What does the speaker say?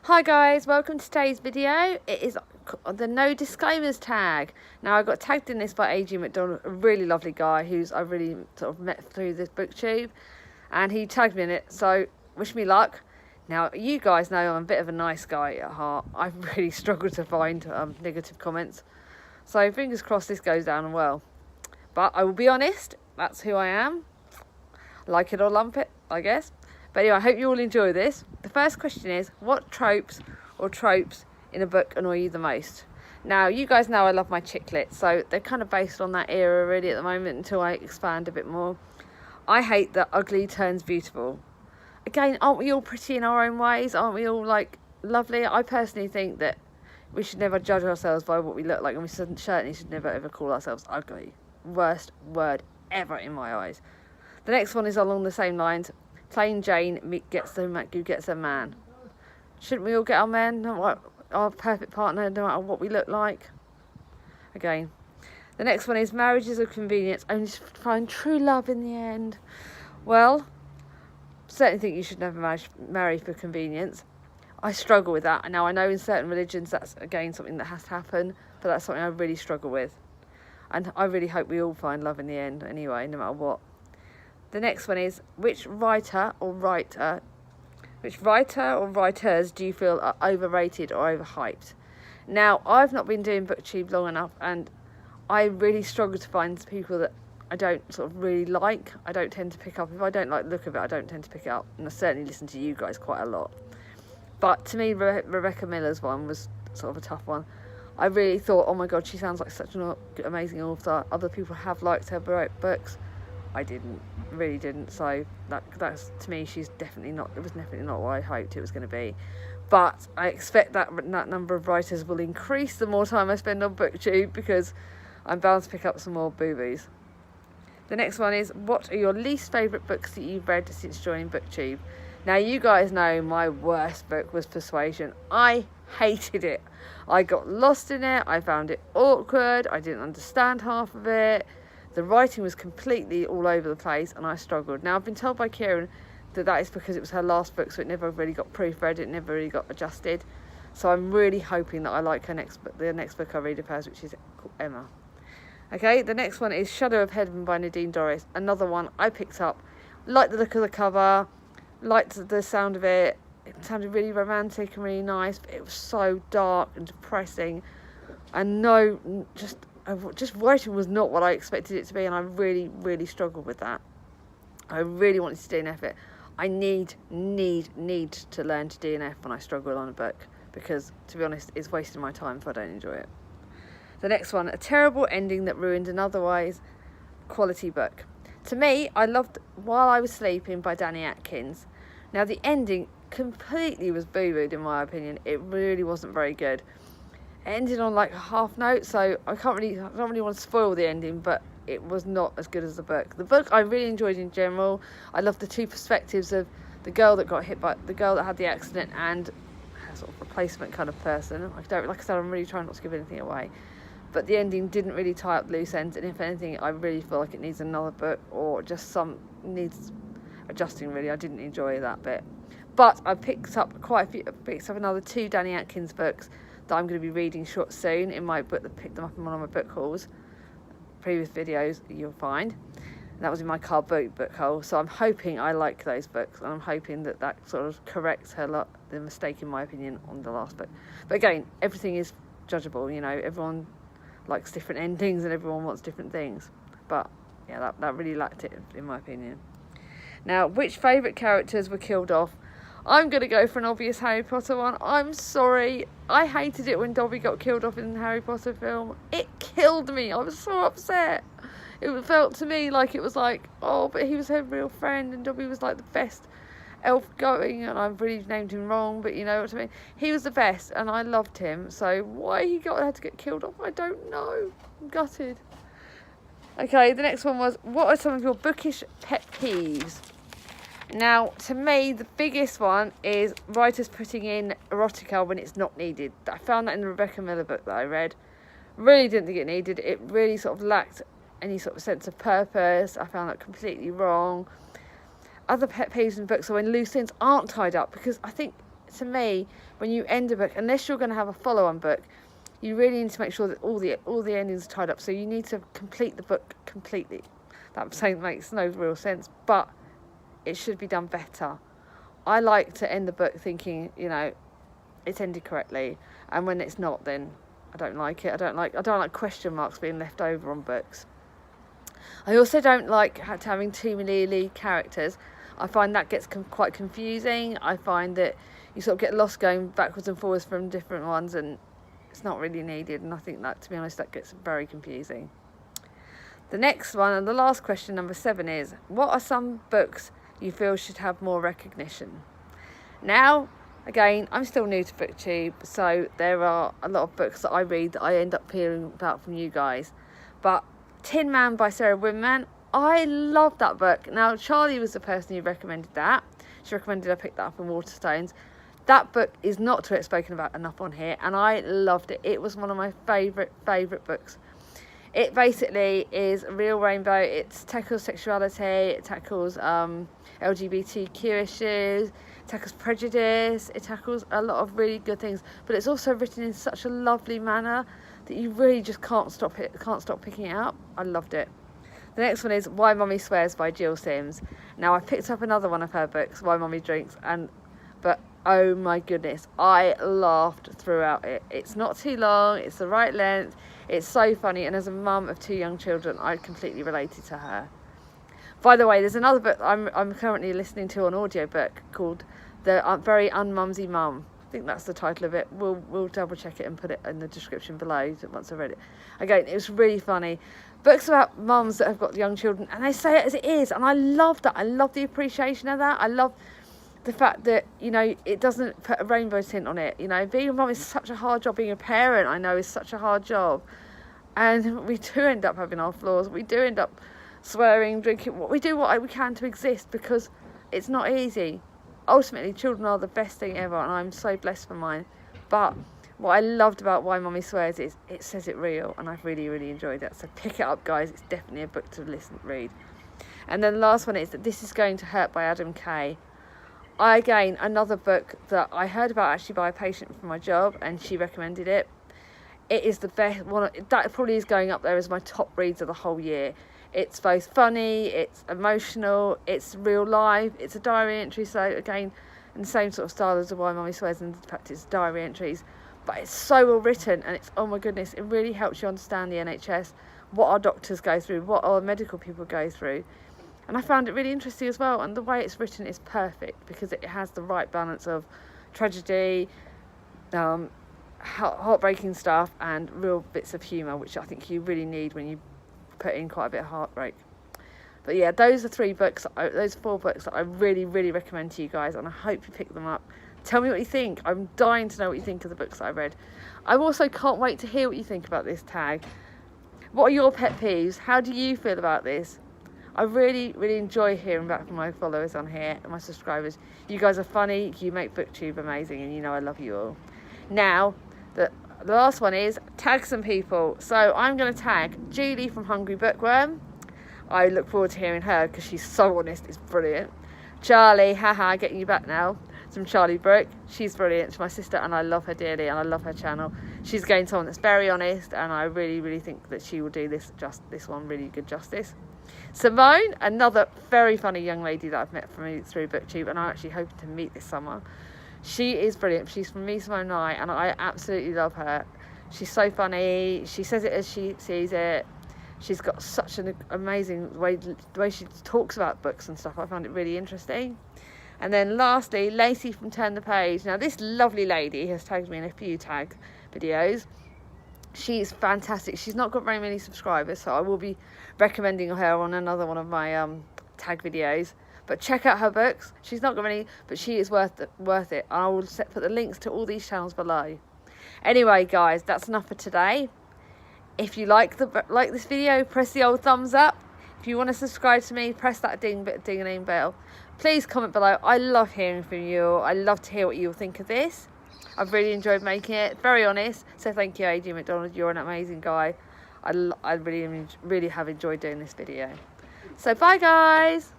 Hi guys, welcome to today's video. It is the no disclaimers tag. Now I got tagged in this by AG McDonald, a really lovely guy who's I really sort of met through this booktube, and he tagged me in it, so wish me luck. Now you guys know I'm a bit of a nice guy at heart. I really struggle to find negative comments, so fingers crossed this goes down well. But I will be honest, that's who I am. Like it or lump it, I guess. But anyway, I hope you all enjoy this. The first question is, what tropes in a book annoy you the most? Now, you guys know I love my chick lit, so they're kind of based on that era really at the moment until I expand a bit more. I hate that ugly turns beautiful. Again, aren't we all pretty in our own ways? Aren't we all, like, lovely? I personally think that we should never judge ourselves by what we look like, and we certainly should never ever call ourselves ugly. Worst word ever in my eyes. The next one is along the same lines. Plain Jane gets the who gets a man. Shouldn't we all get our men, our perfect partner, no matter what we look like? Again. The next one is marriages of convenience, only to find true love in the end. Well, certainly think you should never marry for convenience. I struggle with that. Now I know in certain religions that's again something that has to happen, but that's something I really struggle with. And I really hope we all find love in the end anyway, no matter what. The next one is, which writer or writers do you feel are overrated or overhyped? Now, I've not been doing booktube long enough, and I really struggle to find people that I don't sort of really like. I don't tend to pick up. If I don't like the look of it, I don't tend to pick it up. And I certainly listen to you guys quite a lot. But to me, Rebecca Miller's one was sort of a tough one. I really thought, oh my God, she sounds like such an amazing author. Other people have liked her books. I really didn't, so that's to me, it was definitely not what I hoped it was going to be. But I expect that number of writers will increase the more time I spend on booktube, because I'm bound to pick up some more boobies. The next one is, what are your least favourite books that you've read since joining booktube? Now you guys know my worst book was Persuasion. I hated it. I got lost in it, I found it awkward, I didn't understand half of it. The writing was completely all over the place, and I struggled. Now, I've been told by Kieran that is because it was her last book, so it never really got proofread, it never really got adjusted. So I'm really hoping that I like the next book I read of hers, which is called Emma. Okay, the next one is Shadow of Heaven by Nadine Dorries. Another one I picked up. Liked the look of the cover, liked the sound of it. It sounded really romantic and really nice, but it was so dark and depressing. And just writing was not what I expected it to be, and I really, really struggled with that. I really wanted to DNF it. I need to learn to DNF when I struggle on a book, because, to be honest, it's wasting my time if I don't enjoy it. The next one, a terrible ending that ruined an otherwise quality book. To me, I loved While I Was Sleeping by Danny Atkins. Now, the ending completely was boo-booed, in my opinion. It really wasn't very good. It ended on like a half note, so I don't really want to spoil the ending, but it was not as good as the book. The book I really enjoyed in general. I loved the two perspectives of the girl that had the accident, and her sort of replacement kind of person. Like I said, I'm really trying not to give anything away. But the ending didn't really tie up loose ends, and if anything, I really feel like it needs another book, or just needs adjusting really. I didn't enjoy that bit. But I picked up another 2 Danny Atkins books that I'm going to be reading soon in my book that picked them up in one of my book hauls. Previous videos you'll find. And that was in my car book haul. So I'm hoping I like those books, and I'm hoping that sort of corrects the mistake, in my opinion, on the last book. But again, everything is judgeable, you know. Everyone likes different endings and everyone wants different things. But yeah, that really lacked it, in my opinion. Now, which favourite characters were killed off? I'm going to go for an obvious Harry Potter one. I'm sorry. I hated it when Dobby got killed off in the Harry Potter film. It killed me. I was so upset. It felt to me like it was like, oh, but he was her real friend, and Dobby was like the best elf going, and I've really named him wrong, but you know what I mean. He was the best, and I loved him. So why he had to get killed off, I don't know. I'm gutted. Okay, the next one was, what are some of your bookish pet peeves? Now, to me, the biggest one is writers putting in erotica when it's not needed. I found that in the Rebecca Miller book that I read. Really didn't think it needed. It really sort of lacked any sort of sense of purpose. I found that completely wrong. Other pet peeves in books are when loose ends aren't tied up, because I think, to me, when you end a book, unless you're going to have a follow-on book, you really need to make sure that all the endings are tied up. So you need to complete the book completely. That saying makes no real sense, but it should be done better. I like to end the book thinking, you know, it's ended correctly, and when it's not, then I don't like it. I don't like question marks being left over on books. I also don't like having too many lead characters. I find that gets quite confusing. I find that you sort of get lost going backwards and forwards from different ones, and it's not really needed. And I think that, to be honest, that gets very confusing. The next one, and the last question, number 7, is what are some books you feel should have more recognition? Now, again, I'm still new to BookTube, so there are a lot of books that I read that I end up hearing about from you guys. But Tin Man by Sarah Winman, I love that book. Now, Charlie was the person who recommended that. She recommended I pick that up in Waterstones. That book is not spoken about enough on here, and I loved it. It was one of my favourite books. It basically is a real rainbow. It tackles sexuality, it tackles LGBTQ issues, it tackles prejudice, it tackles a lot of really good things, but it's also written in such a lovely manner that you really just can't stop picking it up. I loved it. The next one is Why Mummy Swears by Jill Sims. Now, I picked up another one of her books, Why Mummy Drinks, but oh my goodness, I laughed throughout it. It's not too long, it's the right length, it's so funny, and as a mum of 2 young children, I completely related to her. By the way, there's another book I'm currently listening to on audiobook called The Very Unmumsy Mum. I think that's the title of it. We'll double check it and put it in the description below once I've read it. Again, it was really funny. Books about mums that have got young children, and they say it as it is, and I love that. I love the appreciation of that. I love the fact that, you know, it doesn't put a rainbow tint on it. You know, being a mum is such a hard job. Being a parent, I know, is such a hard job. And we do end up having our flaws. We do end up swearing, drinking. We do what we can to exist, because it's not easy. Ultimately, children are the best thing ever, and I'm so blessed for mine. But what I loved about Why Mummy Swears is it says it real, and I've really enjoyed that. So pick it up, guys. It's definitely a book to read. And then the last one is This Is Going to Hurt by Adam Kay. Again, another book that I heard about actually by a patient from my job, and she recommended it. It is the best one. That probably is going up there as my top reads of the whole year. It's both funny, it's emotional, it's real life, it's a diary entry. So again, in the same sort of style as the Why Mummy Swears, and in fact it's diary entries. But it's so well written, and it's, oh my goodness, it really helps you understand the NHS, what our doctors go through, what our medical people go through. And I found it really interesting as well, and the way it's written is perfect, because it has the right balance of tragedy, heartbreaking stuff, and real bits of humour, which I think you really need when you put in quite a bit of heartbreak. But yeah, those are 4 books that I really recommend to you guys, and I hope you pick them up. Tell me what you think. I'm dying to know what you think of the books that I read. I also can't wait to hear what you think about this tag. What are your pet peeves? How do you feel about this? I really enjoy hearing back from my followers on here and my subscribers. You guys are funny, you make BookTube amazing, and you know I love you all. Now, the last one is tag some people. So I'm going to tag Julie from Hungry Bookworm. I look forward to hearing her, because she's so honest, it's brilliant. Charlie, haha, getting you back now. From Charlie Brooke, she's brilliant. She's my sister, and I love her dearly, and I love her channel. She's again someone that's very honest, and I really think that she will do this one really good justice. Simone, another very funny young lady that I've met through BookTube, and I'm actually hoping to meet this summer. She is brilliant. She's from Me, Simone and I, and I absolutely love her. She's so funny. She says it as she sees it. She's got such an amazing way, the way she talks about books and stuff. I found it really interesting. And then lastly, Lacey from Turn the Page. Now, this lovely lady has tagged me in a few tag videos. She's fantastic. She's not got very many subscribers, so I will be recommending her on another one of my tag videos. But check out her books. She's not got many, but she is worth it. And I will put the links to all these channels below. Anyway, guys, that's enough for today. If you like this video, press the old thumbs up. If you want to subscribe to me, press that ding-a-ling bell. Please comment below. I love hearing from you. I love to hear what you think of this. I've really enjoyed making it. Very honest. So thank you, Adrian McDonald. You're an amazing guy. I really have enjoyed doing this video. So bye, guys.